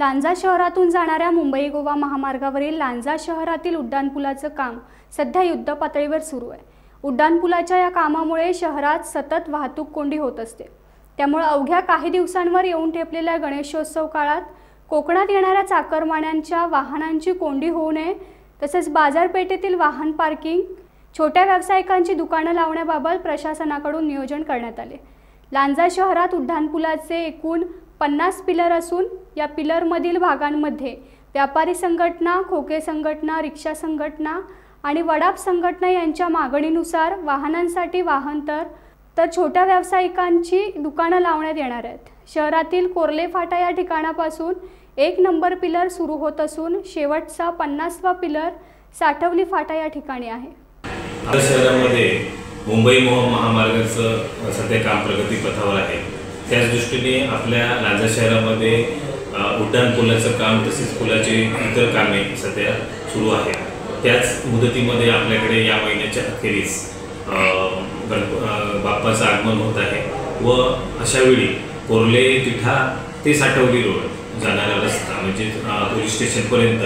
लांजा शहरातून जाणाऱ्या मुंबई गोवा महामार्गावरील लांजा शहरातील उड्डाणपुलाचं काम सध्या युद्धपातळीवर सुरू आहे। उड्डाणपुलाच्या या कामामुळे शहरात सतत वाहतूक कोंडी होत असते। त्यामुळे अवघ्या काही दिवसांवर येऊन ठेपलेल्या गणेशोत्सव काळात कोकणात येणाऱ्या चाकरमान्यांच्या वाहनांची कोंडी होऊ नये, तसेच बाजारपेठेतील वाहन पार्किंग, छोट्या व्यावसायिकांची दुकानं लावण्याबाबत प्रशासनाकडून नियोजन करण्यात आले। लांजा शहरात उड्डाणपुलाचे एकूण 50 पिलर असून या पिलरमधील भागांमध्ये व्यापारी संघटना, खोके संघटना, रिक्षा संघटना आणि वडाप संघटना यांच्या मागणीनुसार वाहनांसाठी वाहनतर तर छोट्या व्यावसायिकांची दुकानं लावण्यात येणार आहेत। शहरातील कोर्ले फाटा या ठिकाणापासून 1 नंबर पिलर सुरू होत असून शेवटचा 50वा पिलर साठवली फाटा या ठिकाणी आहे। शहरामध्ये मुंबई महामार्गाचं सध्या काम प्रगतीपथावर आहे। त्याच दृष्टीने आपल्या लांजा शहरामध्ये उड्डाणपुलाचं काम तसेच पुलाचे इतर कामे सध्या सुरू आहे। त्याच मुदतीमध्ये आपल्याकडे या महिन्याच्या अखेरीस बाप्पाचं आगमन होत आहे व अशावेळी कोर्ले तिठा ते साठवली रोड जाणारा रस्ता म्हणजे पोलीस स्टेशनपर्यंत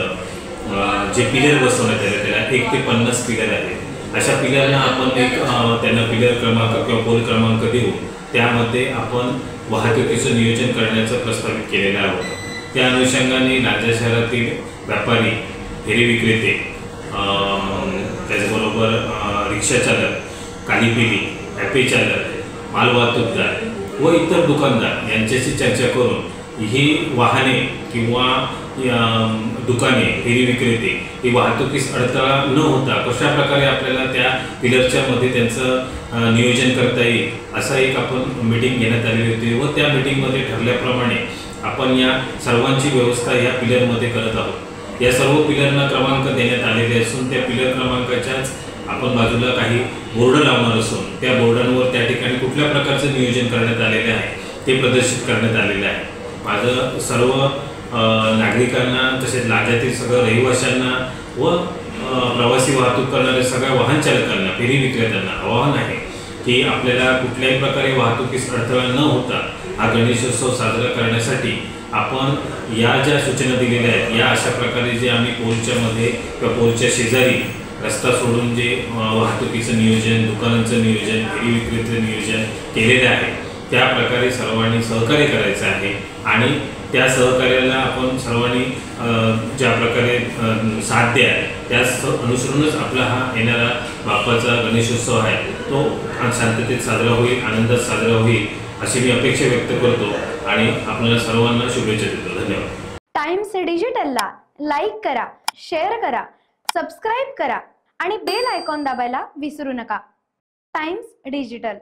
जे पिलर बसवण्यात आले त्याला 1 ते 50 पिलर आहेत। अशा पिलरना आपण त्यांना पिलर क्रमांक किंवा पोल क्रमांक देऊ, त्यामध्ये आपण वाहतुकीचं नियोजन करण्याचं प्रस्तावित केलेलं आहे। त्या अनुषंगाने लांजा शहरातील व्यापारी, फेरी विक्रेते, त्याचबरोबर रिक्षा चालक, कालीपिली, ॲपे चालक, मालवाहतूकदार व इतर दुकानदार यांच्याशी चर्चा करून ही वाहने किंवा दुकाने, फेरी विक्रेते ही वाहतुकीस अडथळा न होता कशा प्रकारे आपल्याला त्या पिलरच्या मध्ये त्यांचं नियोजन करता येईल असा एक आपण मीटिंग घेण्यात आलेली होती व त्या मीटिंगमध्ये ठरल्याप्रमाणे आपण या सर्वांची व्यवस्था या पिलरमध्ये करत आहोत। या सर्व पिलरना क्रमांक देण्यात आलेले असून त्या पिलर क्रमांकाच्याच आपण बाजूला काही बोर्ड लावणार असून त्या बोर्डांवर त्या ठिकाणी कुठल्या प्रकारचं नियोजन करण्यात आलेले आहे ते प्रदर्शित करण्यात आलेले आहे। माझं सर्व नागरिकांना तसेच लांजातील सगळ्या रहिवाशांना व प्रवासी वाहतूक करणाऱ्या सगळ्या वाहन चालकांना, फेरी विक्रेत्यांना आवाहन आहे की आपल्याला कुठल्याही प्रकारे वाहतुकीस अडथळा न होता हा गणेशोत्सव साजरा करण्यासाठी आपण या ज्या सूचना दिलेल्या आहेत या अशा प्रकारे जे आम्ही पोलच्या मध्ये किंवा पोलच्या शेजारी रस्ता सोडून जे वाहतुकीचं नियोजन, दुकानांचं नियोजन, फेरी विक्रेतेचं नियोजन केलेलं आहे त्या प्रकारे सर्वांनी सहकार्य करायचं आहे आणि त्या सहकार्याला आपण सर्वांनी ज्या प्रकारे साथ द्या त्याच अनुसरूनच आपला हा येणारा बाप्पाचा गणेशोत्सव आहे तो शांततेत साजरा होईल, आनंदात साजरा होईल अशी मी अपेक्षा व्यक्त करतो आणि आपल्याला सर्वांना शुभेच्छा देतो। धन्यवाद। टाइम्स डिजिटलला लाईक करा, शेअर करा, सबस्क्राइब करा आणि बेल आयकॉन दाबायला विसरू नका। Times digital.